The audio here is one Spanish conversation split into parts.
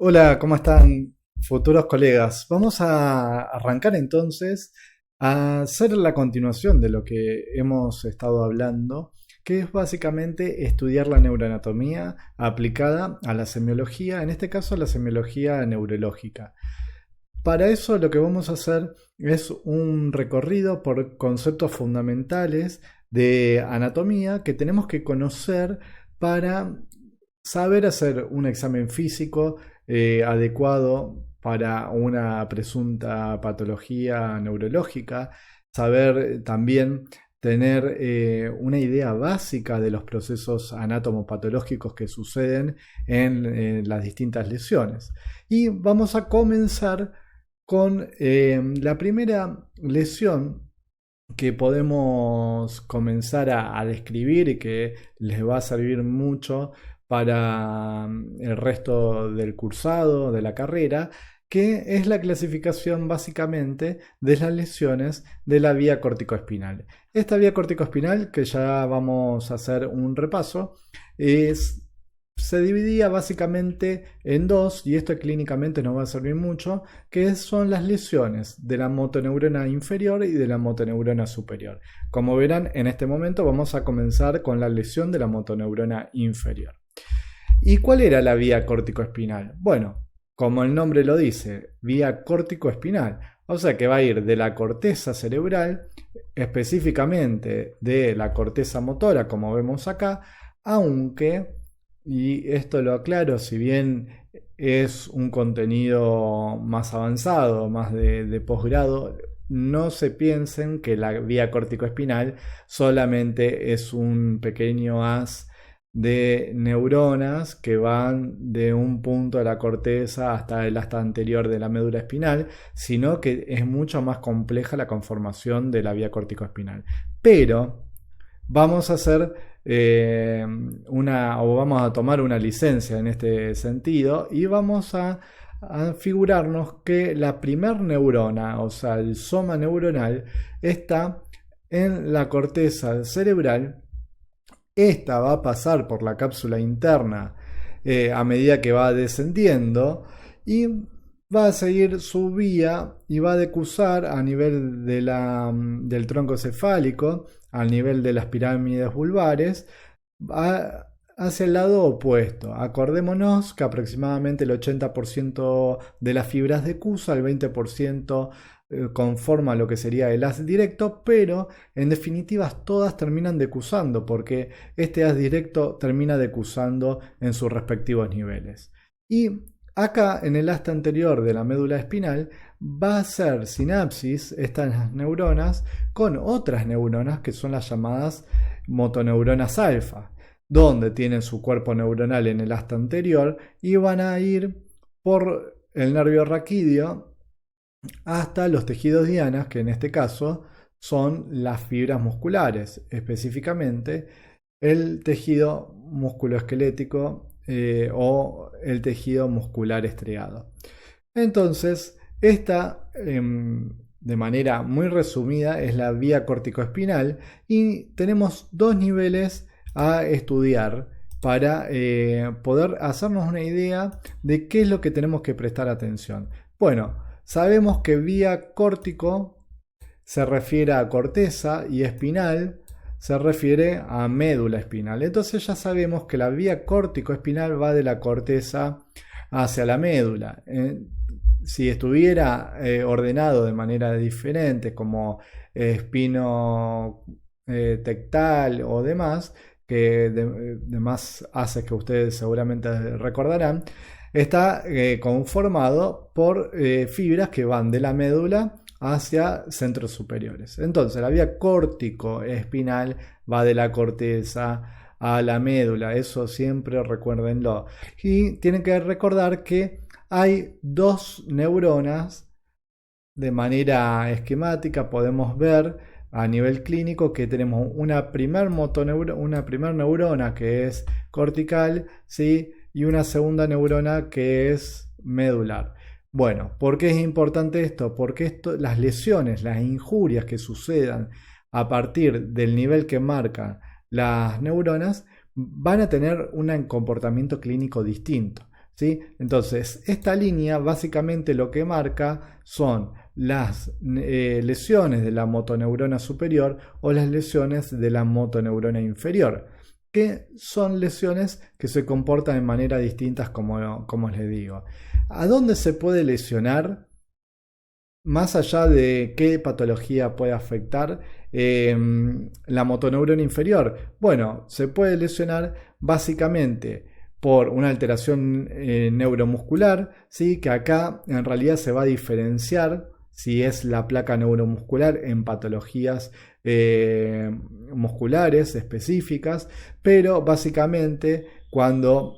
Hola, ¿cómo están futuros colegas? Vamos a arrancar entonces a hacer la continuación de lo que hemos estado hablando, que es básicamente estudiar la neuroanatomía aplicada a la semiología, en este caso a la semiología neurológica. Para eso lo que vamos a hacer es un recorrido por conceptos fundamentales de anatomía que tenemos que conocer para saber hacer un examen físico adecuado para una presunta patología neurológica, saber también tener una idea básica de los procesos anatomopatológicos que suceden en las distintas lesiones. Y vamos a comenzar con la primera lesión que podemos comenzar a describir y que les va a servir mucho para el resto del cursado, de la carrera, que es la clasificación básicamente de las lesiones de la vía corticoespinal. Esta vía corticoespinal, que ya vamos a hacer un repaso, se dividía básicamente en dos, y esto clínicamente nos va a servir mucho, que son las lesiones de la motoneurona inferior y de la motoneurona superior. Como verán, en este momento vamos a comenzar con la lesión de la motoneurona inferior. ¿Y cuál era la vía córtico-espinal? Bueno, como el nombre lo dice, vía córtico-espinal. O sea que va a ir de la corteza cerebral, específicamente de la corteza motora, como vemos acá, aunque, y esto lo aclaro, si bien es un contenido más avanzado, más de posgrado, no se piensen que la vía córtico-espinal solamente es un pequeño haz de neuronas que van de un punto de la corteza hasta el asta anterior de la médula espinal, sino que es mucho más compleja la conformación de la vía corticoespinal. Pero vamos a hacer vamos a tomar una licencia en este sentido y vamos a figurarnos que la primer neurona, o sea, el soma neuronal, está en la corteza cerebral. Esta va a pasar por la cápsula interna a medida que va descendiendo y va a seguir su vía y va a decusar a nivel del tronco cefálico, al nivel de las pirámides vulvares, hacia el lado opuesto. Acordémonos que aproximadamente el 80% de las fibras decusa, el 20% conforma lo que sería el haz directo, pero en definitiva todas terminan decusando porque este haz directo termina decusando en sus respectivos niveles. Y acá en el asta anterior de la médula espinal va a hacer sinapsis estas neuronas con otras neuronas que son las llamadas motoneuronas alfa, donde tienen su cuerpo neuronal en el asta anterior y van a ir por el nervio raquídeo hasta los tejidos dianas, que en este caso son las fibras musculares, específicamente el tejido musculoesquelético o el tejido muscular estriado. Entonces, esta de manera muy resumida es la vía corticoespinal y tenemos dos niveles a estudiar para poder hacernos una idea de qué es lo que tenemos que prestar atención. Bueno, sabemos que vía córtico se refiere a corteza y espinal se refiere a médula espinal. Entonces ya sabemos que la vía córtico-espinal va de la corteza hacia la médula. Si estuviera ordenado de manera diferente, como espino tectal o demás, que demás haces que ustedes seguramente recordarán, está conformado por fibras que van de la médula hacia centros superiores. Entonces, la vía córtico-espinal va de la corteza a la médula, eso siempre recuérdenlo. Y tienen que recordar que hay dos neuronas. De manera esquemática podemos ver a nivel clínico que tenemos una primer neurona que es cortical, ¿sí? Y una segunda neurona que es medular. Bueno, ¿por qué es importante esto? Porque las lesiones, las injurias que sucedan a partir del nivel que marcan las neuronas van a tener un comportamiento clínico distinto. ¿sí? Entonces, esta línea básicamente lo que marca son las lesiones de la motoneurona superior o las lesiones de la motoneurona inferior, que son lesiones que se comportan de manera distintas, como les digo. ¿A dónde se puede lesionar? Más allá de qué patología puede afectar la motoneurona inferior. Bueno, se puede lesionar básicamente por una alteración neuromuscular, ¿sí? Que acá en realidad se va a diferenciar si es la placa neuromuscular en patologías musculares específicas, pero básicamente cuando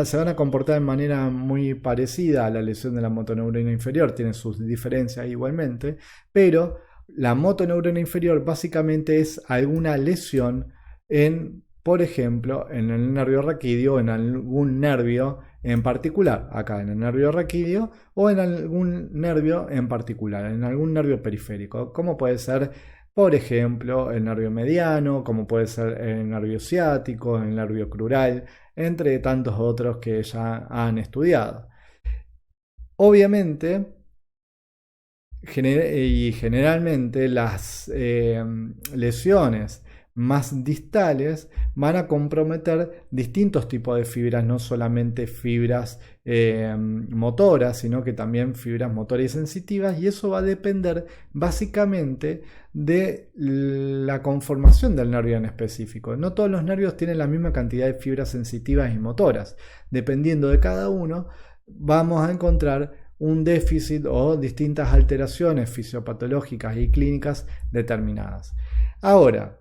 se van a comportar de manera muy parecida a la lesión de la motoneurona inferior, tienen sus diferencias igualmente, pero la motoneurona inferior básicamente es alguna lesión en, por ejemplo, en el nervio raquídeo o en algún nervio en particular, acá en el nervio raquídeo o en algún nervio en particular, en algún nervio periférico, como puede ser, por ejemplo, el nervio mediano, como puede ser el nervio ciático, el nervio crural, entre tantos otros que ya han estudiado. Obviamente, y generalmente las lesiones más distales van a comprometer distintos tipos de fibras, no solamente fibras motoras, sino que también fibras motoras y sensitivas, y eso va a depender básicamente de la conformación del nervio en específico. No todos los nervios tienen la misma cantidad de fibras sensitivas y motoras. Dependiendo de cada uno, vamos a encontrar un déficit o distintas alteraciones fisiopatológicas y clínicas determinadas. Ahora,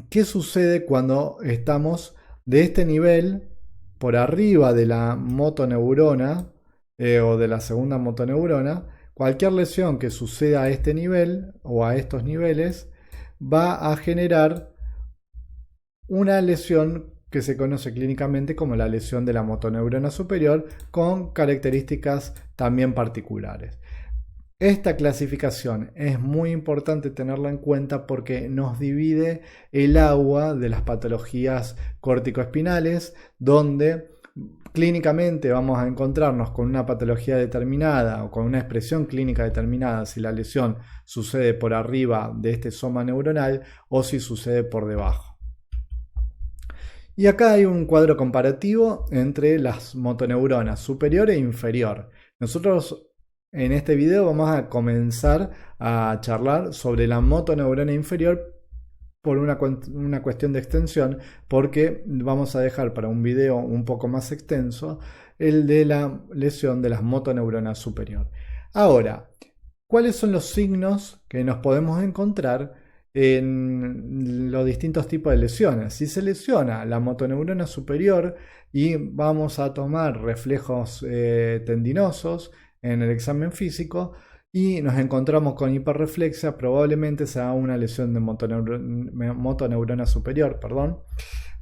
¿qué sucede cuando estamos de este nivel por arriba de la motoneurona o de la segunda motoneurona? Cualquier lesión que suceda a este nivel o a estos niveles va a generar una lesión que se conoce clínicamente como la lesión de la motoneurona superior, con características también particulares. Esta clasificación es muy importante tenerla en cuenta porque nos divide el agua de las patologías corticoespinales, donde clínicamente vamos a encontrarnos con una patología determinada o con una expresión clínica determinada si la lesión sucede por arriba de este soma neuronal o si sucede por debajo. Y acá hay un cuadro comparativo entre las motoneuronas superior e inferior. Nosotros en este video vamos a comenzar a charlar sobre la motoneurona inferior por una cuestión de extensión, porque vamos a dejar para un video un poco más extenso el de la lesión de las motoneuronas superior. Ahora, ¿cuáles son los signos que nos podemos encontrar en los distintos tipos de lesiones? Si se lesiona la motoneurona superior y vamos a tomar reflejos tendinosos en el examen físico y nos encontramos con hiperreflexia, probablemente sea una lesión de motoneurona superior,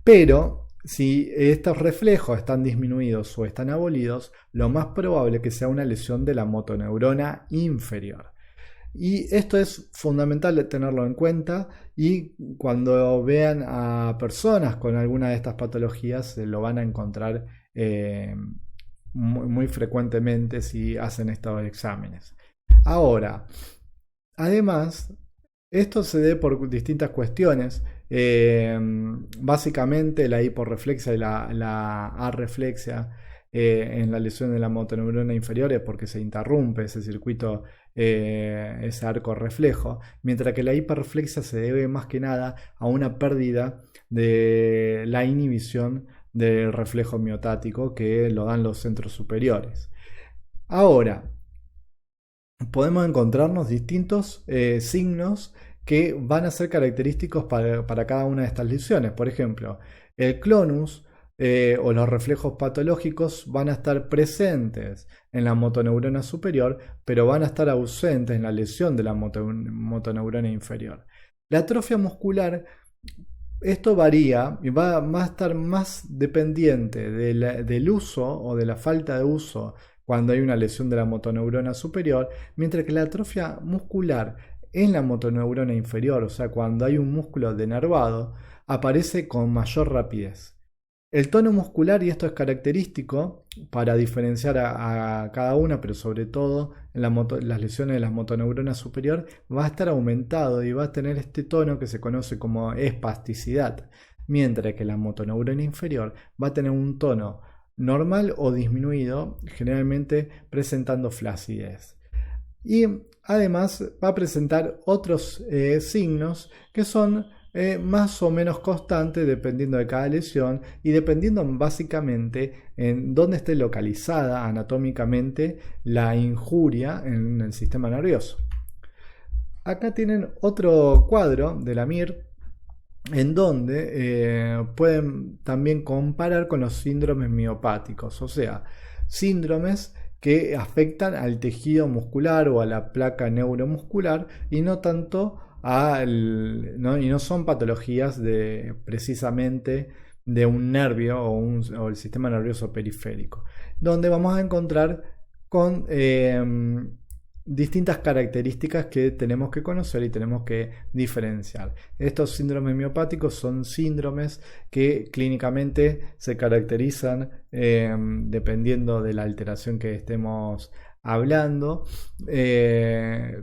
pero si estos reflejos están disminuidos o están abolidos, lo más probable es que sea una lesión de la motoneurona inferior. Y esto es fundamental tenerlo en cuenta, y cuando vean a personas con alguna de estas patologías lo van a encontrar muy frecuentemente si hacen estos exámenes. Ahora, además, esto se debe por distintas cuestiones. Básicamente la hiporreflexia y la arreflexia en la lesión de la motoneurona inferior es porque se interrumpe ese circuito, ese arco reflejo, mientras que la hiperreflexia se debe más que nada a una pérdida de la inhibición del reflejo miotático que lo dan los centros superiores. Ahora, podemos encontrarnos distintos signos que van a ser característicos para cada una de estas lesiones. Por ejemplo, el clonus o los reflejos patológicos van a estar presentes en la motoneurona superior, pero van a estar ausentes en la lesión de la motoneurona inferior. La atrofia muscular, esto varía y va a estar más dependiente del uso o de la falta de uso cuando hay una lesión de la motoneurona superior, mientras que la atrofia muscular en la motoneurona inferior, o sea, cuando hay un músculo denervado, aparece con mayor rapidez. El tono muscular, y esto es característico para diferenciar a cada una, pero sobre todo en las lesiones de la motoneurona superior, va a estar aumentado y va a tener este tono que se conoce como espasticidad, mientras que la motoneurona inferior va a tener un tono normal o disminuido, generalmente presentando flacidez. Y además va a presentar otros signos que son más o menos constantes dependiendo de cada lesión y dependiendo básicamente en dónde esté localizada anatómicamente la injuria en el sistema nervioso. Acá tienen otro cuadro de la MIR en donde pueden también comparar con los síndromes miopáticos, o sea, síndromes que afectan al tejido muscular o a la placa neuromuscular y no tanto y no son patologías de precisamente de un nervio o el sistema nervioso periférico, donde vamos a encontrar con distintas características que tenemos que conocer y tenemos que diferenciar. Estos síndromes miopáticos son síndromes que clínicamente se caracterizan dependiendo de la alteración que estemos hablando,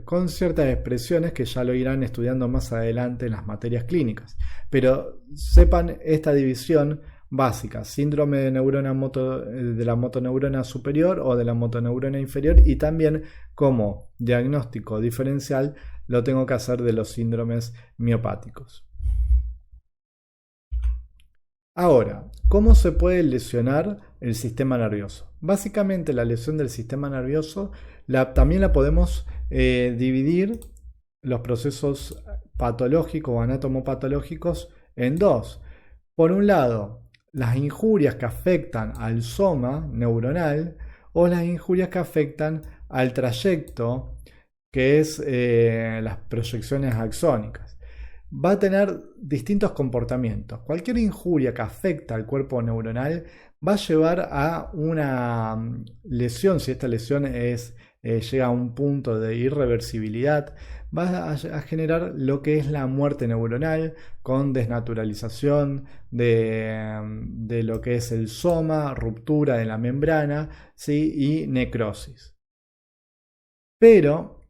con ciertas expresiones que ya lo irán estudiando más adelante en las materias clínicas. Pero sepan esta división básica: síndrome de de la motoneurona superior o de la motoneurona inferior, y también como diagnóstico diferencial lo tengo que hacer de los síndromes miopáticos. Ahora, ¿cómo se puede lesionar el sistema nervioso? Básicamente la lesión del sistema nervioso también la podemos dividir los procesos patológicos o anatomopatológicos en dos. Por un lado, las injurias que afectan al soma neuronal o las injurias que afectan al trayecto, que es las proyecciones axónicas. Va a tener distintos comportamientos. Cualquier injuria que afecta al cuerpo neuronal va a llevar a una lesión. Si esta lesión llega a un punto de irreversibilidad, va a generar lo que es la muerte neuronal, con desnaturalización de lo que es el soma, ruptura de la membrana, ¿sí? Y necrosis. Pero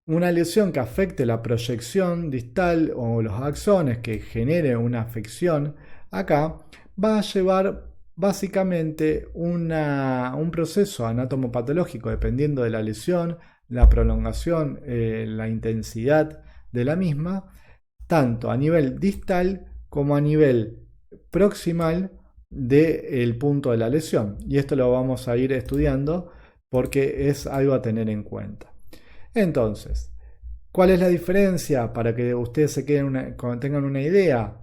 una lesión que afecte la proyección distal o los axones, que genere una afección acá, va a llevar básicamente un proceso anatomopatológico dependiendo de la lesión, la prolongación, la intensidad de la misma, tanto a nivel distal como a nivel proximal del punto de la lesión. Y esto lo vamos a ir estudiando porque es algo a tener en cuenta. Entonces, ¿cuál es la diferencia para que ustedes tengan una idea?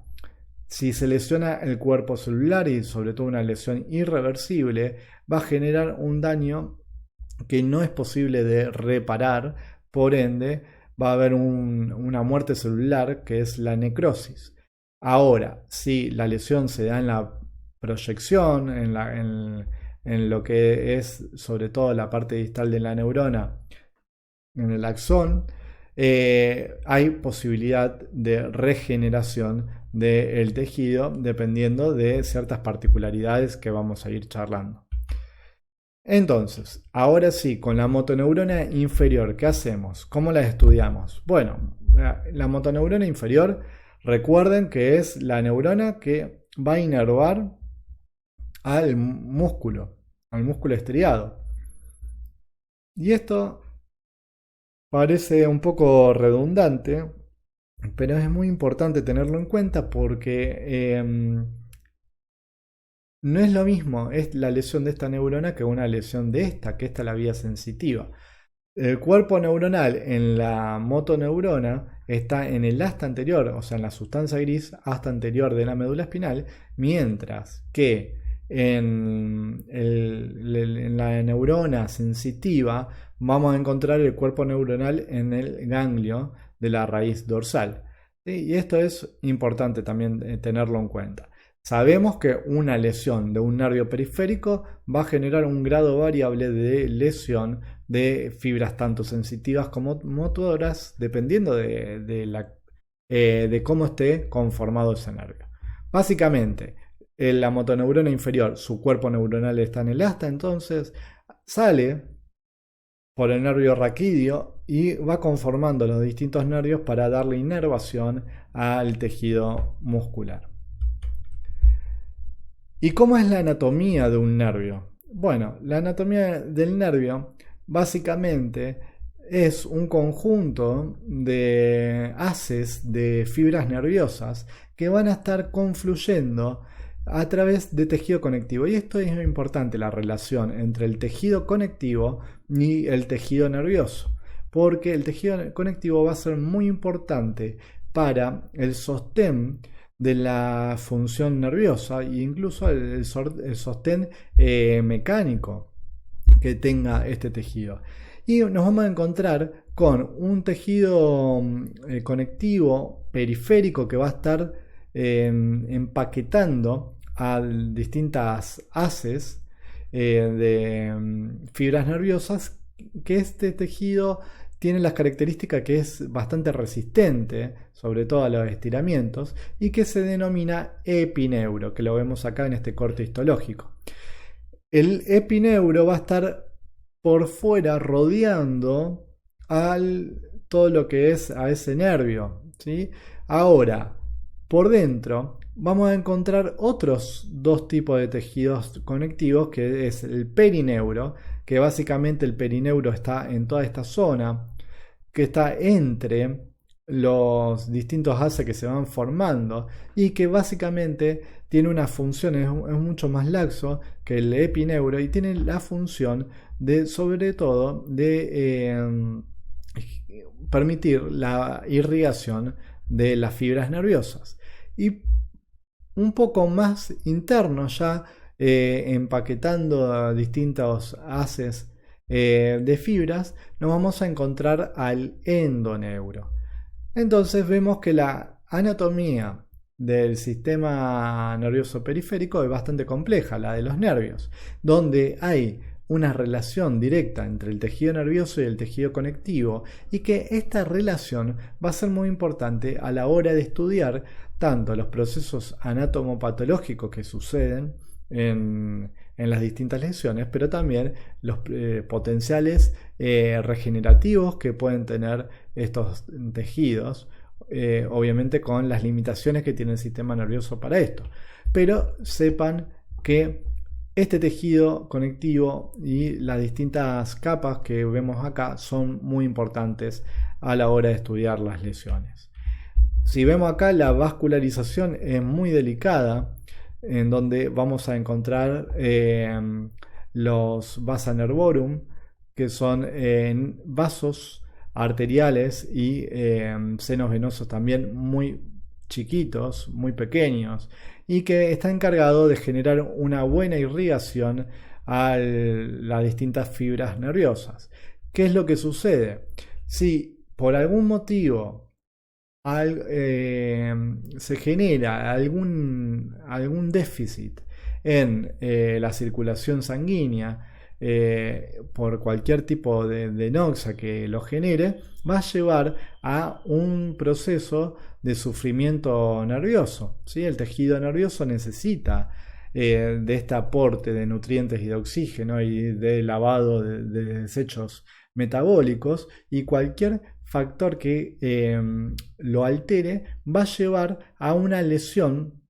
Si se lesiona el cuerpo celular y sobre todo una lesión irreversible, va a generar un daño que no es posible de reparar, por ende va a haber una muerte celular, que es la necrosis. Ahora, si la lesión se da en la proyección, en lo que es sobre todo la parte distal de la neurona, en el axón, hay posibilidad de regeneración del tejido dependiendo de ciertas particularidades que vamos a ir charlando. Entonces, ahora sí, con la motoneurona inferior, ¿qué hacemos? ¿Cómo la estudiamos? Bueno, la motoneurona inferior, recuerden que es la neurona que va a inervar al músculo estriado. Y esto parece un poco redundante, pero es muy importante tenerlo en cuenta porque no es lo mismo es la lesión de esta neurona que una lesión de esta, que esta es la vía sensitiva. El cuerpo neuronal en la motoneurona está en el asta anterior, o sea, en la sustancia gris asta anterior de la médula espinal, mientras que en la neurona sensitiva vamos a encontrar el cuerpo neuronal en el ganglio de la raíz dorsal. ¿Sí? Y esto es importante también tenerlo en cuenta. Sabemos que una lesión de un nervio periférico va a generar un grado variable de lesión de fibras tanto sensitivas como motoras, dependiendo de cómo esté conformado ese nervio. Básicamente, la motoneurona inferior, su cuerpo neuronal está en el asta, entonces sale por el nervio raquídeo y va conformando los distintos nervios para darle inervación al tejido muscular. ¿Y cómo es la anatomía de un nervio? Bueno, la anatomía del nervio básicamente es un conjunto de haces de fibras nerviosas que van a estar confluyendo a través de tejido conectivo. Y esto es importante, la relación entre el tejido conectivo y el tejido nervioso, porque el tejido conectivo va a ser muy importante para el sostén de la función nerviosa e incluso el sostén mecánico que tenga este tejido. Y nos vamos a encontrar con un tejido conectivo periférico que va a estar empaquetando a distintas haces de fibras nerviosas, que este tejido tiene las características que es bastante resistente, sobre todo a los estiramientos, y que se denomina epineuro, que lo vemos acá en este corte histológico. El epineuro va a estar por fuera rodeando todo lo que es a ese nervio, ¿sí? Ahora, por dentro vamos a encontrar otros dos tipos de tejidos conectivos, que es el perineuro, que básicamente el perineuro está en toda esta zona, que está entre los distintos haces que se van formando y que básicamente tiene una función, es mucho más laxo que el epineuro y tiene la función de, sobre todo, de permitir la irrigación de las fibras nerviosas. Y un poco más interno ya, empaquetando distintos haces de fibras, nos vamos a encontrar al endoneuro. Entonces vemos que la anatomía del sistema nervioso periférico es bastante compleja, la de los nervios, donde hay una relación directa entre el tejido nervioso y el tejido conectivo, y que esta relación va a ser muy importante a la hora de estudiar tanto los procesos anatomopatológicos que suceden en las distintas lesiones, pero también los potenciales regenerativos que pueden tener estos tejidos, obviamente con las limitaciones que tiene el sistema nervioso para esto. Pero sepan que este tejido conectivo y las distintas capas que vemos acá son muy importantes a la hora de estudiar las lesiones. Si vemos acá, la vascularización es muy delicada, en donde vamos a encontrar los vasa nervorum, que son vasos arteriales y senos venosos también muy chiquitos, muy pequeños, y que está encargado de generar una buena irrigación a las distintas fibras nerviosas. ¿Qué es lo que sucede? Si por algún motivo se genera algún déficit en la circulación sanguínea por cualquier tipo de noxa que lo genere, va a llevar a un proceso de sufrimiento nervioso, ¿sí? El tejido nervioso necesita de este aporte de nutrientes y de oxígeno y de lavado de desechos metabólicos, y cualquier factor que lo altere va a llevar a una lesión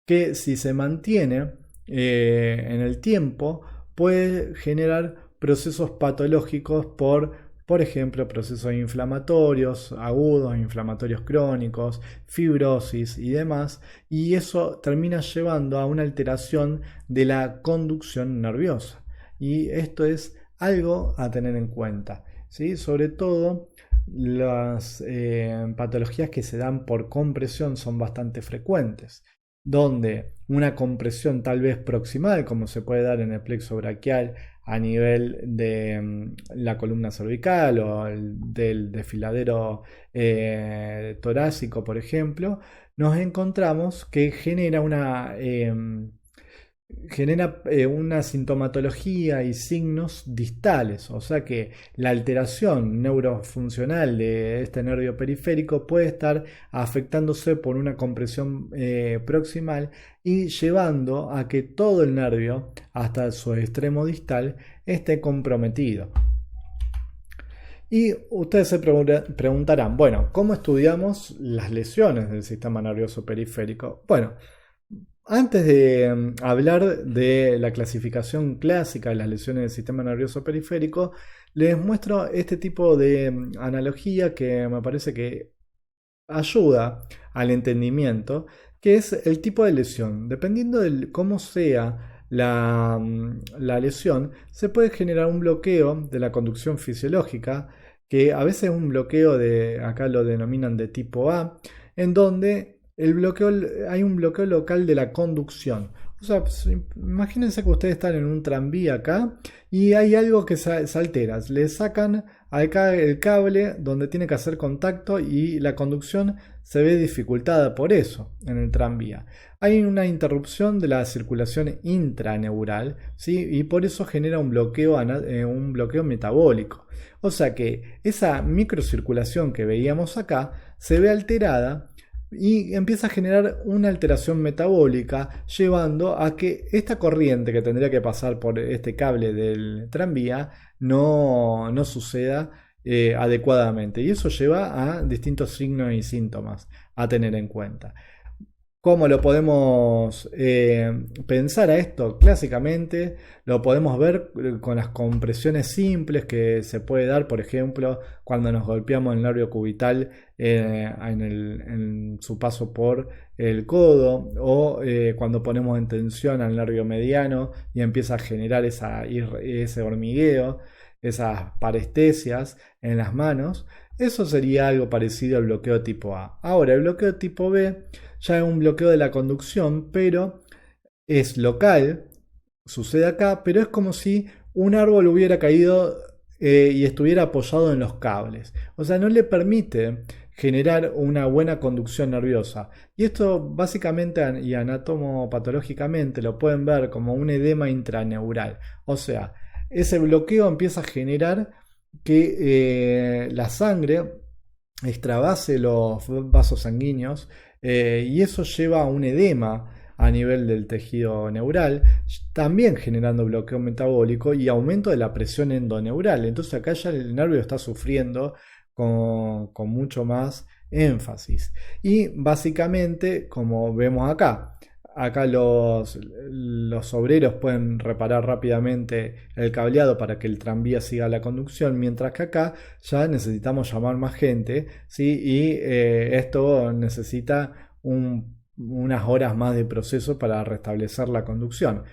que, si se mantiene en el tiempo, puede generar procesos patológicos por ejemplo, procesos inflamatorios agudos, inflamatorios crónicos, fibrosis y demás, y eso termina llevando a una alteración de la conducción nerviosa. Y esto es algo a tener en cuenta, ¿sí? Sobre todo las patologías que se dan por compresión son bastante frecuentes, donde una compresión tal vez proximal, como se puede dar en el plexo braquial a nivel de la columna cervical o del desfiladero torácico, por ejemplo, nos encontramos que genera genera una sintomatología y signos distales, o sea que la alteración neurofuncional de este nervio periférico puede estar afectándose por una compresión proximal y llevando a que todo el nervio, hasta su extremo distal, esté comprometido. Y ustedes se preguntarán, bueno, ¿cómo estudiamos las lesiones del sistema nervioso periférico? Bueno, antes de hablar de la clasificación clásica de las lesiones del sistema nervioso periférico, les muestro este tipo de analogía que me parece que ayuda al entendimiento, que es el tipo de lesión. Dependiendo de cómo sea la lesión, se puede generar un bloqueo de la conducción fisiológica, que a veces es un bloqueo de, acá lo denominan de tipo A, en donde hay un bloqueo local de la conducción. O sea, imagínense que ustedes están en un tranvía acá y hay algo que se altera. Le sacan acá el cable donde tiene que hacer contacto y la conducción se ve dificultada por eso en el tranvía. Hay una interrupción de la circulación intraneural, ¿sí? Y por eso genera un bloqueo metabólico. O sea que esa microcirculación que veíamos acá se ve alterada y empieza a generar una alteración metabólica, llevando a que esta corriente que tendría que pasar por este cable del tranvía no suceda adecuadamente. Y eso lleva a distintos signos y síntomas a tener en cuenta. ¿Cómo lo podemos pensar a esto? Clásicamente lo podemos ver con las compresiones simples que se puede dar, por ejemplo, cuando nos golpeamos el nervio cubital en su paso por el codo, o cuando ponemos en tensión al nervio mediano y empieza a generar ese hormigueo, esas parestesias en las manos. Eso sería algo parecido al bloqueo tipo A. Ahora, el bloqueo tipo B ya es un bloqueo de la conducción, pero es local, sucede acá, pero es como si un árbol hubiera caído y estuviera apoyado en los cables. O sea, no le permite generar una buena conducción nerviosa. Y esto básicamente y anatomopatológicamente lo pueden ver como un edema intraneural. O sea, ese bloqueo empieza a generar que la sangre extravase los vasos sanguíneos y eso lleva a un edema a nivel del tejido neural, también generando bloqueo metabólico y aumento de la presión endoneural. Entonces acá ya el nervio está sufriendo con mucho más énfasis. Y básicamente, como vemos acá los obreros pueden reparar rápidamente el cableado para que el tranvía siga la conducción, mientras que acá ya necesitamos llamar más gente, ¿sí? Y esto necesita unas horas más de proceso para restablecer la conducción.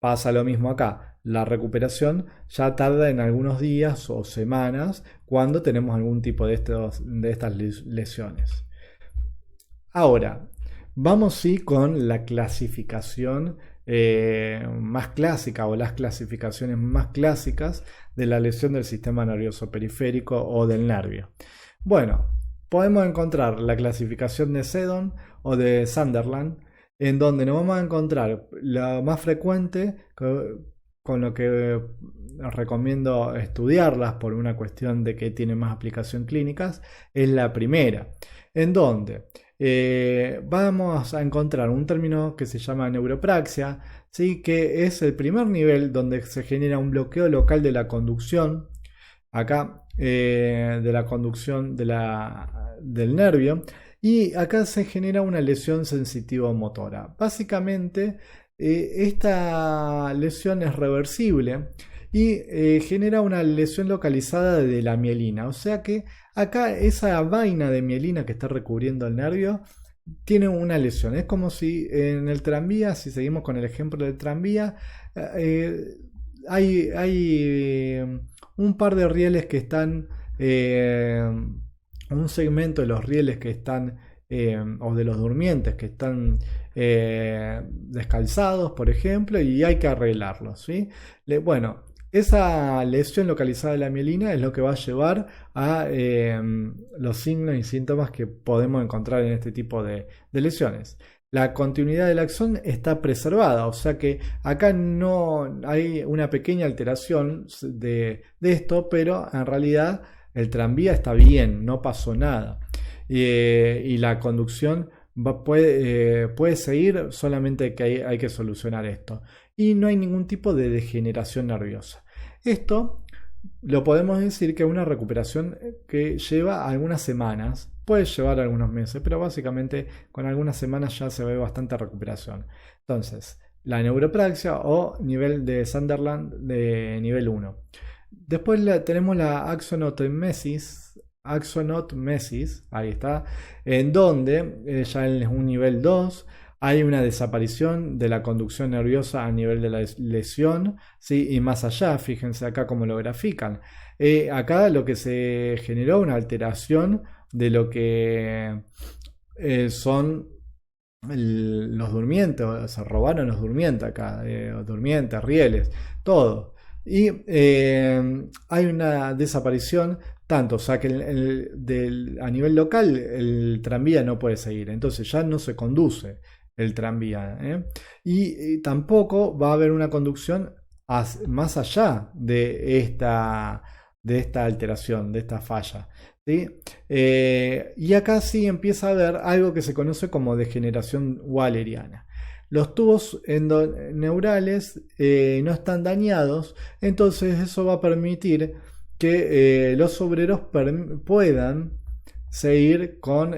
Pasa lo mismo acá. La recuperación ya tarda en algunos días o semanas cuando tenemos algún tipo de estas lesiones. Ahora, vamos sí con la clasificación más clásica o las clasificaciones más clásicas de la lesión del sistema nervioso periférico o del nervio. Bueno, podemos encontrar la clasificación de Seddon o de Sunderland, en donde nos vamos a encontrar la más frecuente, con lo que recomiendo estudiarlas por una cuestión de que tiene más aplicación clínicas, es la primera, en donde vamos a encontrar un término que se llama neuropraxia, ¿sí? Que es el primer nivel donde se genera un bloqueo local de la conducción, acá de la conducción del nervio, y acá se genera una lesión sensitivo-motora. Básicamente, esta lesión es reversible y genera una lesión localizada de la mielina. O sea que acá esa vaina de mielina que está recubriendo el nervio tiene una lesión. Es como si en el tranvía, si seguimos con el ejemplo del tranvía, hay un par de rieles que están, un segmento de los rieles que están, o de los durmientes que están descalzados, por ejemplo, y hay que arreglarlos, ¿sí? Bueno, esa lesión localizada de la mielina es lo que va a llevar a los signos y síntomas que podemos encontrar en este tipo de lesiones. la continuidad del axón está preservada, o sea que acá no hay una pequeña alteración de esto, pero en realidad el tranvía está bien, no pasó nada. Y la conducción puede seguir, solamente que hay que solucionar esto. Y no hay ningún tipo de degeneración nerviosa. Esto lo podemos decir que es una recuperación que lleva algunas semanas, puede llevar algunos meses, pero básicamente con algunas semanas ya se ve bastante recuperación. Entonces, la neuropraxia o nivel de Sunderland de nivel 1. Después tenemos la axonotmesis, ahí está, en donde ya es un nivel 2, hay una desaparición de la conducción nerviosa a nivel de la lesión, ¿sí? Y más allá, fíjense acá cómo lo grafican. Acá lo que se generó una alteración de lo que son los durmientes, se robaron los durmientes acá, durmientes, rieles, todo. Y hay una desaparición tanto, o sea que a nivel local el tranvía no puede seguir, entonces ya no se conduce el tranvía. Y tampoco va a haber una conducción más allá de esta alteración, de esta falla. ¿Sí? Y acá sí empieza a haber algo que se conoce como degeneración walleriana. Los tubos endoneurales no están dañados, entonces eso va a permitir que los obreros puedan seguir con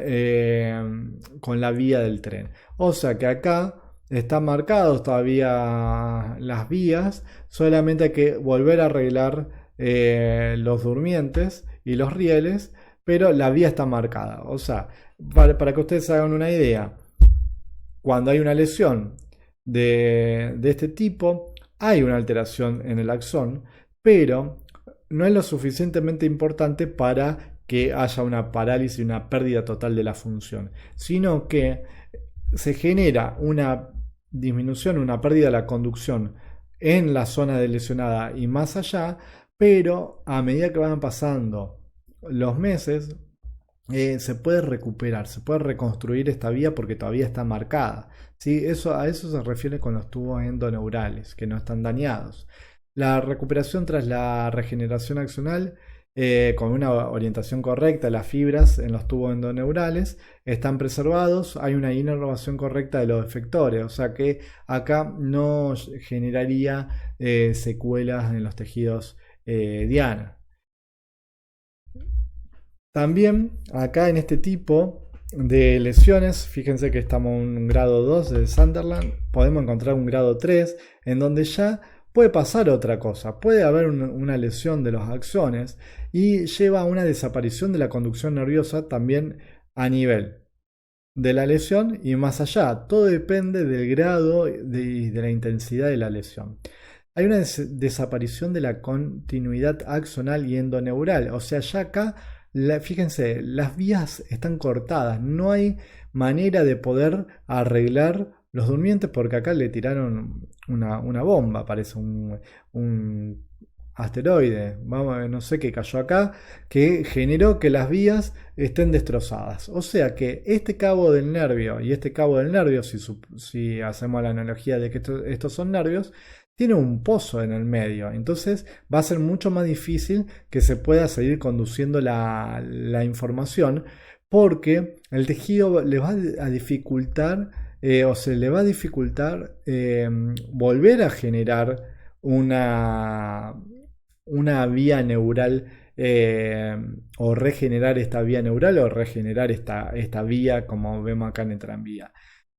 la vía del tren. O sea que acá están marcados todavía las vías, solamente hay que volver a arreglar los durmientes y los rieles, pero la vía está marcada. O sea, para que ustedes hagan una idea, cuando hay una lesión de este tipo, hay una alteración en el axón, pero no es lo suficientemente importante para que haya una parálisis, una pérdida total de la función, sino que se genera una disminución, una pérdida de la conducción en la zona de lesionada y más allá, pero a medida que van pasando los meses, se puede recuperar, se puede reconstruir esta vía porque todavía está marcada. ¿Sí? A eso se refiere con los tubos endoneurales, que no están dañados. La recuperación tras la regeneración axonal, con una orientación correcta, las fibras en los tubos endoneurales están preservados, hay una inervación correcta de los efectores, o sea que acá no generaría secuelas en los tejidos diana. También acá en este tipo de lesiones, fíjense que estamos en un grado 2 de Sunderland, podemos encontrar un grado 3 en donde ya puede pasar otra cosa, puede haber una lesión de los axones y lleva a una desaparición de la conducción nerviosa también a nivel de la lesión y más allá. Todo depende del grado y de la intensidad de la lesión. Hay una desaparición de la continuidad axonal y endoneural, o sea, ya acá fíjense, las vías están cortadas, no hay manera de poder arreglar los durmientes porque acá le tiraron una bomba, parece un asteroide, no sé qué cayó acá, que generó que las vías estén destrozadas. O sea que este cabo del nervio y este cabo del nervio, si hacemos la analogía de que estos son nervios, tiene un pozo en el medio, entonces va a ser mucho más difícil que se pueda seguir conduciendo la información porque el tejido le va a dificultar o se le va a dificultar volver a generar una vía neural o regenerar esta vía neural o regenerar esta vía como vemos acá en el tranvía.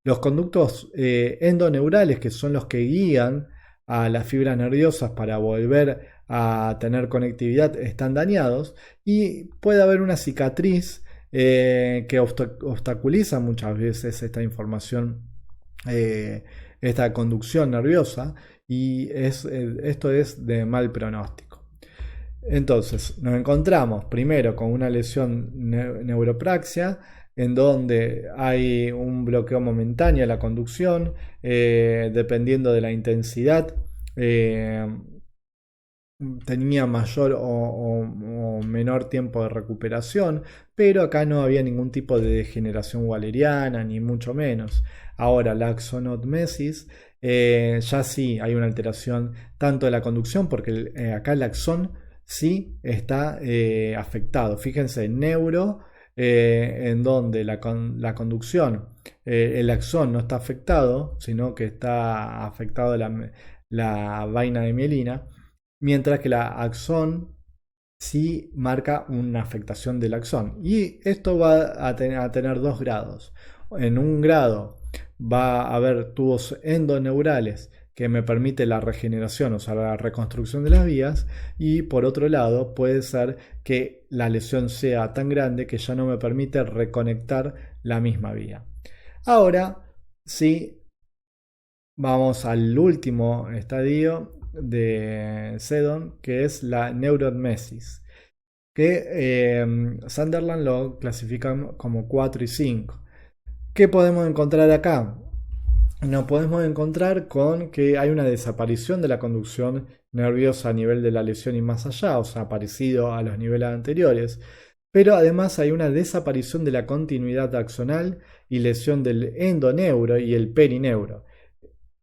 Los conductos endoneurales, que son los que guían a las fibras nerviosas para volver a tener conectividad, están dañados y puede haber una cicatriz que obstaculiza muchas veces esta información, esta conducción nerviosa, y esto es de mal pronóstico. Entonces nos encontramos primero con una lesión neuropraxia en donde hay un bloqueo momentáneo a la conducción, dependiendo de la intensidad tenía mayor o menor tiempo de recuperación, pero acá no había ningún tipo de degeneración waleriana, ni mucho menos. Ahora, la axonotmesis, ya sí hay una alteración tanto de la conducción, porque acá el axón sí está afectado. Fíjense, neuro, en donde la conducción, el axón no está afectado, sino que está afectado la vaina de mielina, mientras que la axón sí marca una afectación del axón. Y esto va a tener dos grados. En un grado va a haber tubos endoneurales que me permite la regeneración, o sea, la reconstrucción de las vías, y por otro lado puede ser que la lesión sea tan grande que ya no me permite reconectar la misma vía. Ahora sí, vamos al último estadio de Sedon, que es la neuromesis, que Sunderland lo clasifican como 4 y 5. ¿Qué podemos encontrar acá? Nos podemos encontrar con que hay una desaparición de la conducción nerviosa a nivel de la lesión y más allá, o sea, parecido a los niveles anteriores, pero además hay una desaparición de la continuidad axonal y lesión del endoneuro y el perineuro,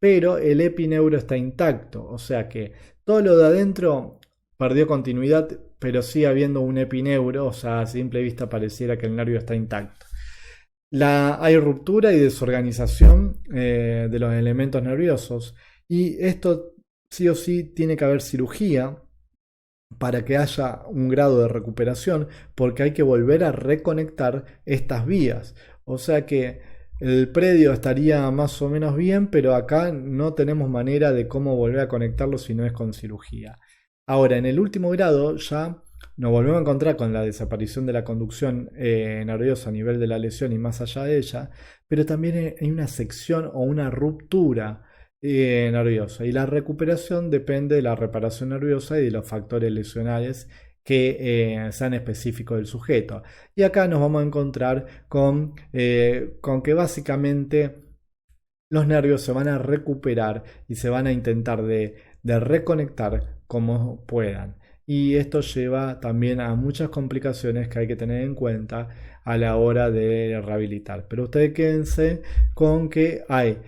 pero el epineuro está intacto, o sea que todo lo de adentro perdió continuidad, pero sigue habiendo un epineuro, o sea, a simple vista pareciera que el nervio está intacto. Hay ruptura y desorganización de los elementos nerviosos, y esto sí o sí tiene que haber cirugía para que haya un grado de recuperación, porque hay que volver a reconectar estas vías. O sea que el predio estaría más o menos bien, pero acá no tenemos manera de cómo volver a conectarlo si no es con cirugía. Ahora, en el último grado ya nos volvemos a encontrar con la desaparición de la conducción nerviosa a nivel de la lesión y más allá de ella, pero también hay una sección o una ruptura nerviosa, y la recuperación depende de la reparación nerviosa y de los factores lesionales que sean específicos del sujeto. Y acá nos vamos a encontrar con que básicamente los nervios se van a recuperar y se van a intentar de reconectar como puedan. Y esto lleva también a muchas complicaciones que hay que tener en cuenta a la hora de rehabilitar. Pero ustedes quédense con que hay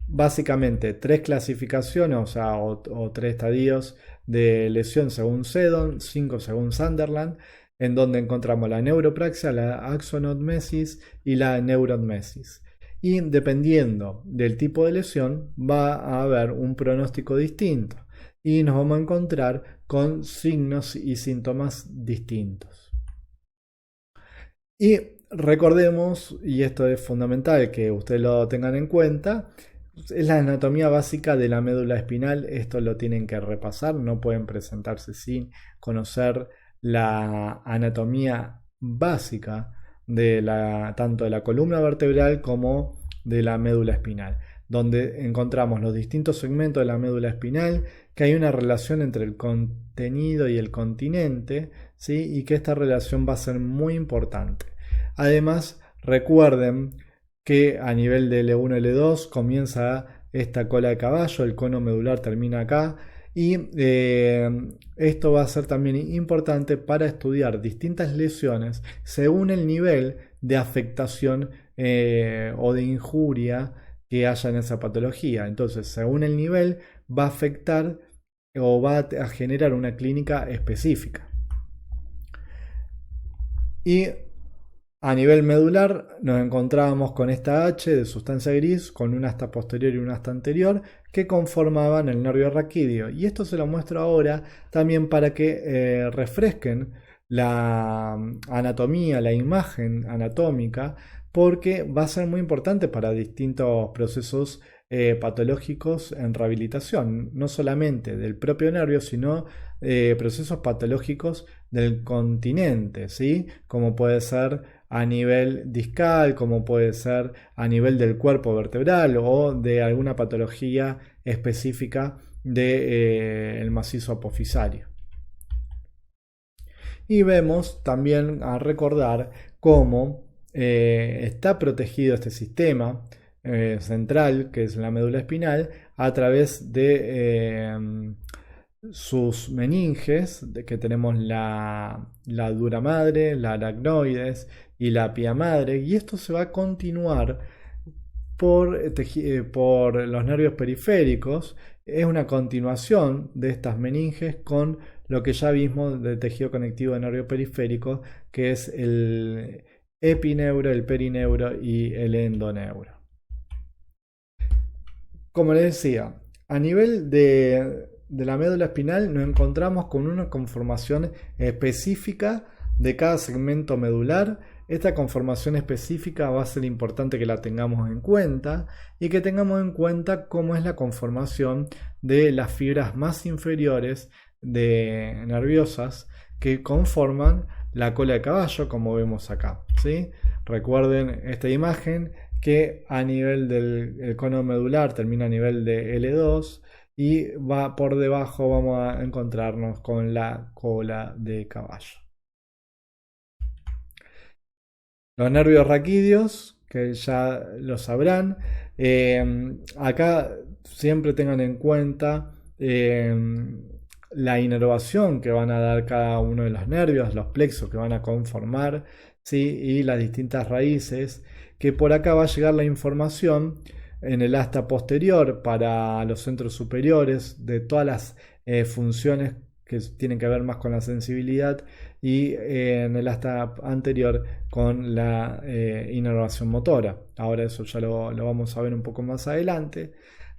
básicamente tres clasificaciones, o sea, o tres estadios de lesión según Sedon, 5 según Sunderland, en donde encontramos la neuropraxia, la axonotmesis y la neurotmesis. Y dependiendo del tipo de lesión, va a haber un pronóstico distinto y nos vamos a encontrar con signos y síntomas distintos. Y recordemos, y esto es fundamental que ustedes lo tengan en cuenta, es la anatomía básica de la médula espinal. Esto lo tienen que repasar, no pueden presentarse sin conocer la anatomía básica de tanto de la columna vertebral como de la médula espinal, donde encontramos los distintos segmentos de la médula espinal, que hay una relación entre el contenido y el continente, ¿sí? Y que esta relación va a ser muy importante. Además, recuerden que a nivel de L1 L2 comienza esta cola de caballo, el cono medular termina acá, y esto va a ser también importante para estudiar distintas lesiones según el nivel de afectación o de injuria que haya en esa patología. Entonces, según el nivel, va a afectar o va a generar una clínica específica. Y a nivel medular nos encontrábamos con esta H de sustancia gris con una asta posterior y una asta anterior que conformaban el nervio raquídeo. Y esto se lo muestro ahora también para que refresquen la anatomía, la imagen anatómica, porque va a ser muy importante para distintos procesos patológicos en rehabilitación, no solamente del propio nervio, sino procesos patológicos del continente, ¿sí? Como puede ser a nivel discal, como puede ser a nivel del cuerpo vertebral o de alguna patología específica del macizo apofisario. Y vemos también a recordar cómo está protegido este sistema central, que es la médula espinal, a través de sus meninges, que tenemos la dura madre, la aracnoides y la pía madre, y esto se va a continuar por los nervios periféricos. Es una continuación de estas meninges con lo que ya vimos del tejido conectivo de nervio periférico, que es el epineuro, el perineuro y el endoneuro. Como les decía, a nivel de la médula espinal nos encontramos con una conformación específica de cada segmento medular. Esta conformación específica va a ser importante que la tengamos en cuenta y que tengamos en cuenta cómo es la conformación de las fibras más inferiores nerviosas que conforman la cola de caballo, como vemos acá, ¿sí? Recuerden esta imagen que a nivel del cono medular termina a nivel de L2 y va por debajo vamos a encontrarnos con la cola de caballo. Los nervios raquídeos, que ya lo sabrán, acá siempre tengan en cuenta la inervación que van a dar cada uno de los nervios, los plexos que van a conformar, ¿sí? Y las distintas raíces, que por acá va a llegar la información en el asta posterior para los centros superiores de todas las funciones que tienen que ver más con la sensibilidad, y en el asta anterior con la inervación motora. Ahora eso ya lo vamos a ver un poco más adelante.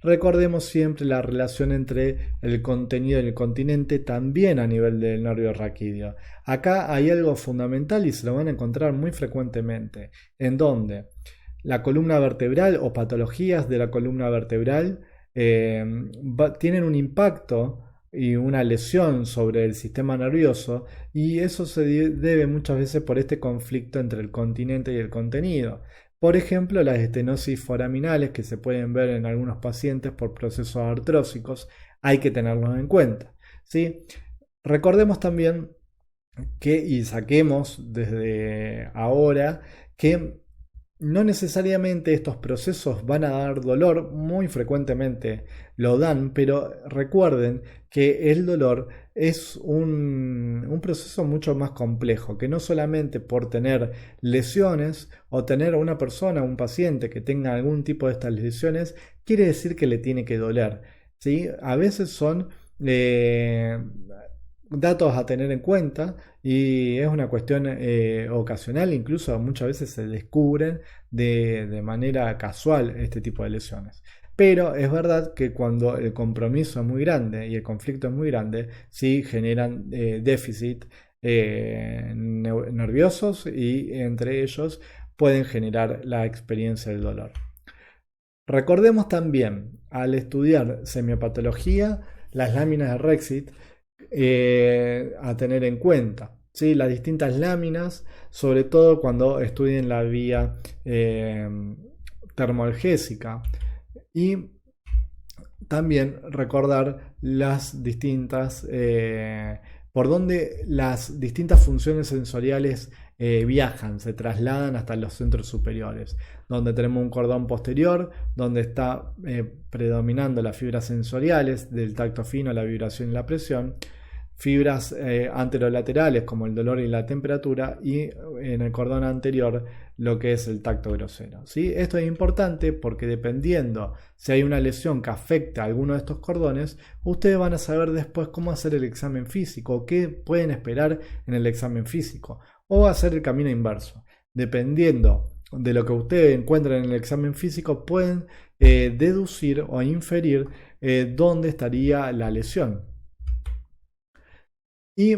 Recordemos siempre la relación entre el contenido y el continente también a nivel del nervio raquídeo. Acá hay algo fundamental y se lo van a encontrar muy frecuentemente, en donde la columna vertebral o patologías de la columna vertebral tienen un impacto y una lesión sobre el sistema nervioso, y eso se debe muchas veces por este conflicto entre el continente y el contenido. Por ejemplo, las estenosis foraminales que se pueden ver en algunos pacientes por procesos artrósicos, hay que tenerlos en cuenta, ¿sí? Recordemos también y saquemos desde ahora que no necesariamente estos procesos van a dar dolor, muy frecuentemente lo dan, pero recuerden que el dolor es un proceso mucho más complejo, que no solamente por tener lesiones o tener a una persona, un paciente que tenga algún tipo de estas lesiones, quiere decir que le tiene que doler, ¿sí? A veces son datos a tener en cuenta y es una cuestión ocasional, incluso muchas veces se descubren de manera casual este tipo de lesiones. Pero es verdad que cuando el compromiso es muy grande y el conflicto es muy grande, sí generan déficit nerviosos, y entre ellos pueden generar la experiencia del dolor. Recordemos también, al estudiar semiopatología, las láminas de Rexit a tener en cuenta, ¿sí? Las distintas láminas, sobre todo cuando estudien la vía termoalgésica, y también recordar las distintas por donde las distintas funciones sensoriales viajan, se trasladan hasta los centros superiores, donde tenemos un cordón posterior, donde está predominando las fibras sensoriales del tacto fino, la vibración y la presión, fibras anterolaterales como el dolor y la temperatura, y en el cordón anterior lo que es el tacto grosero, ¿sí? Esto es importante porque dependiendo si hay una lesión que afecta a alguno de estos cordones, ustedes van a saber después cómo hacer el examen físico, qué pueden esperar en el examen físico, o hacer el camino inverso. Dependiendo de lo que ustedes encuentren en el examen físico, pueden deducir o inferir dónde estaría la lesión. Y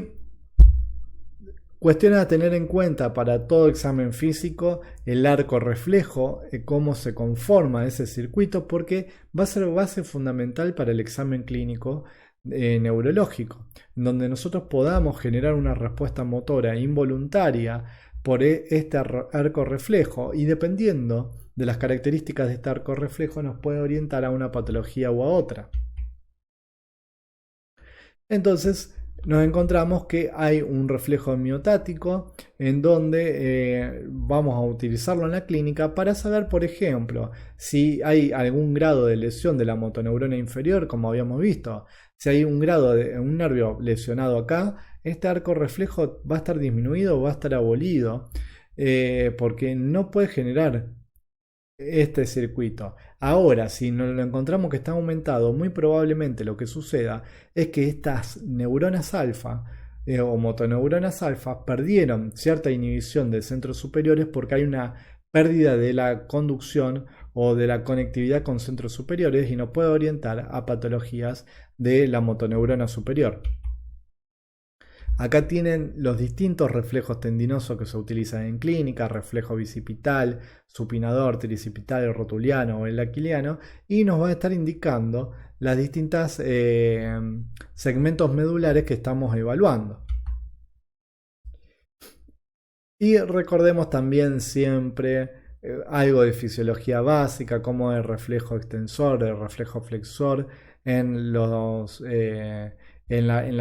cuestiones a tener en cuenta para todo examen físico: el arco reflejo, cómo se conforma ese circuito, porque va a ser base fundamental para el examen clínico neurológico, donde nosotros podamos generar una respuesta motora involuntaria por este arco reflejo, y dependiendo de las características de este arco reflejo nos puede orientar a una patología u a otra. Entonces, nos encontramos que hay un reflejo miotático en donde vamos a utilizarlo en la clínica para saber, por ejemplo, si hay algún grado de lesión de la motoneurona inferior, como habíamos visto. Si hay un grado de un nervio lesionado acá, este arco reflejo va a estar disminuido o va a estar abolido, porque no puede generar este circuito. Ahora, si nos lo encontramos que está aumentado, muy probablemente lo que suceda es que estas neuronas alfa o motoneuronas alfa perdieron cierta inhibición de centros superiores porque hay una pérdida de la conducción o de la conectividad con centros superiores y nos puede orientar a patologías de la motoneurona superior. Acá tienen los distintos reflejos tendinosos que se utilizan en clínica: reflejo bicipital, supinador, tricipital, rotuliano o el aquiliano, y nos va a estar indicando las distintas segmentos medulares que estamos evaluando. Y recordemos también siempre algo de fisiología básica, como el reflejo extensor, el reflejo flexor en la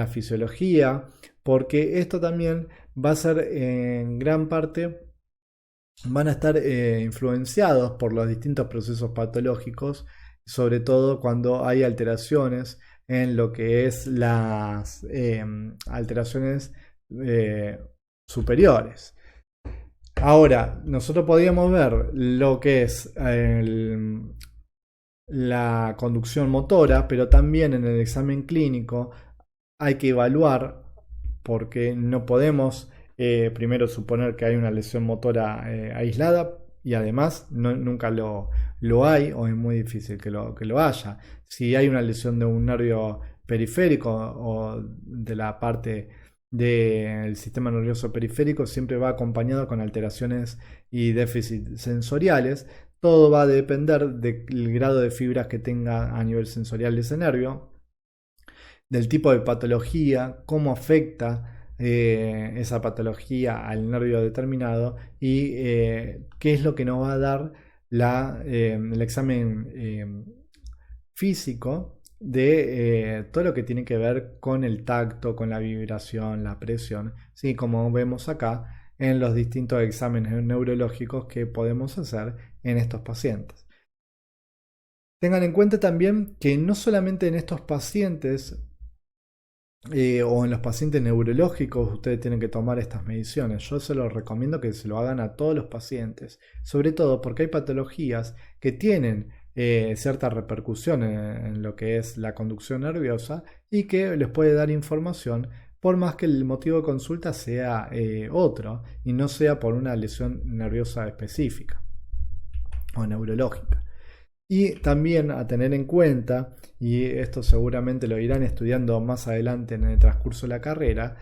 fisiología, porque esto también va a ser en gran parte, van a estar influenciados por los distintos procesos patológicos, sobre todo cuando hay alteraciones en lo que es las alteraciones superiores. Ahora, nosotros podríamos ver lo que es la conducción motora, pero también en el examen clínico hay que evaluar, porque no podemos primero suponer que hay una lesión motora aislada, y además nunca lo hay, o es muy difícil que lo haya. Si hay una lesión de un nervio periférico o de la parte del sistema nervioso periférico, siempre va acompañado con alteraciones y déficits sensoriales. Todo va a depender del grado de fibras que tenga a nivel sensorial ese nervio, del tipo de patología, cómo afecta esa patología al nervio determinado, y qué es lo que nos va a dar el examen físico de todo lo que tiene que ver con el tacto, con la vibración, la presión, ¿sí? Como vemos acá en los distintos exámenes neurológicos que podemos hacer en estos pacientes. Tengan en cuenta también que no solamente en estos pacientes o en los pacientes neurológicos ustedes tienen que tomar estas mediciones. Yo se los recomiendo que se lo hagan a todos los pacientes, sobre todo porque hay patologías que tienen cierta repercusión en lo que es la conducción nerviosa y que les puede dar información, por más que el motivo de consulta sea otro y no sea por una lesión nerviosa específica o neurológica. Y también a tener en cuenta, y esto seguramente lo irán estudiando más adelante en el transcurso de la carrera,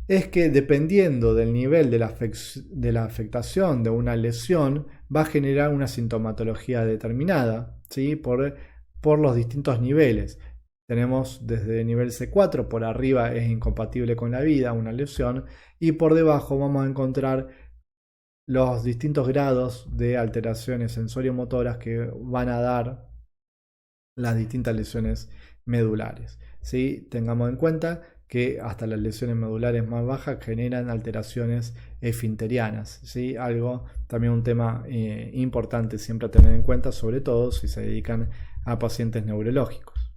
es que dependiendo del nivel de la afectación de una lesión, va a generar una sintomatología determinada, ¿sí? Por los distintos niveles. Tenemos desde el nivel C4, por arriba es incompatible con la vida, una lesión, y por debajo vamos a encontrar los distintos grados de alteraciones sensoriomotoras que van a dar las distintas lesiones medulares, ¿sí? Tengamos en cuenta que hasta las lesiones medulares más bajas generan alteraciones esfinterianas, ¿sí? Algo, también un tema importante siempre a tener en cuenta, sobre todo si se dedican a pacientes neurológicos.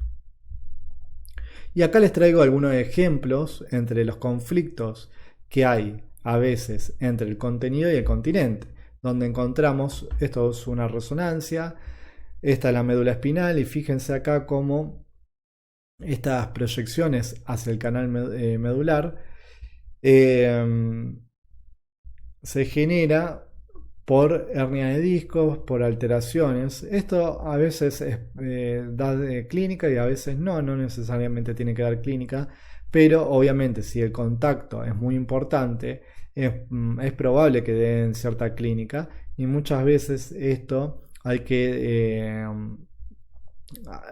Y acá les traigo algunos ejemplos entre los conflictos que hay a veces entre el contenido y el continente, donde encontramos, esto es una resonancia, esta es la médula espinal, y fíjense acá cómo estas proyecciones hacia el canal medular se genera por hernia de discos, por alteraciones. Esto a veces da de clínica y a veces no necesariamente tiene que dar clínica, pero obviamente si el contacto es muy importante, es probable que den cierta clínica, y muchas veces esto hay que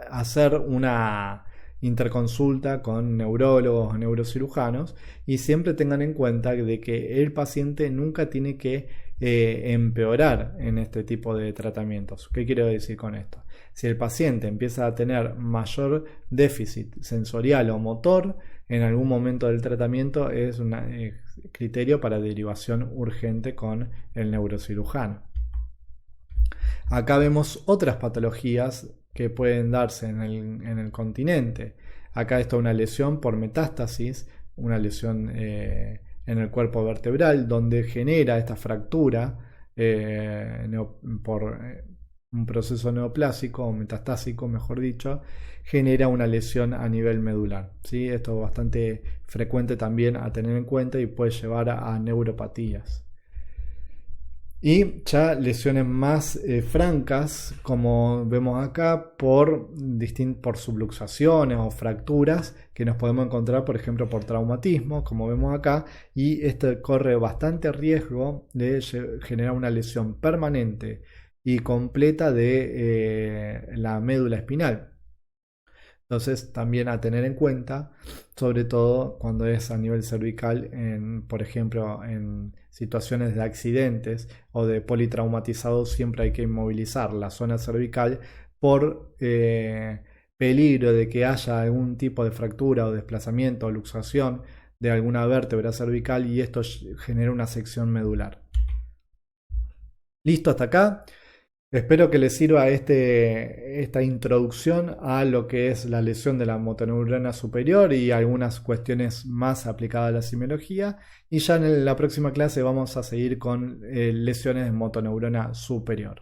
hacer una interconsulta con neurólogos o neurocirujanos, y siempre tengan en cuenta de que el paciente nunca tiene que empeorar en este tipo de tratamientos. ¿Qué quiero decir con esto? Si el paciente empieza a tener mayor déficit sensorial o motor, en algún momento del tratamiento es un criterio para derivación urgente con el neurocirujano. Acá vemos otras patologías que pueden darse en el continente. Acá está una lesión por metástasis, una lesión en el cuerpo vertebral, donde genera esta fractura por un proceso neoplásico o metastásico, mejor dicho, genera una lesión a nivel medular. ¿Sí? Esto es bastante frecuente también a tener en cuenta y puede llevar a neuropatías. Y ya lesiones más francas, como vemos acá, por subluxaciones o fracturas que nos podemos encontrar, por ejemplo, por traumatismo, como vemos acá, y esto corre bastante riesgo de generar una lesión permanente y completa de la médula espinal. Entonces, también a tener en cuenta, sobre todo cuando es a nivel cervical, por ejemplo, en situaciones de accidentes o de politraumatizados, siempre hay que inmovilizar la zona cervical por peligro de que haya algún tipo de fractura o desplazamiento o luxación de alguna vértebra cervical y esto genera una sección medular. ¿Listo hasta acá? Espero que les sirva esta introducción a lo que es la lesión de la motoneurona superior y algunas cuestiones más aplicadas a la semiología. Y ya en la próxima clase vamos a seguir con lesiones de motoneurona superior.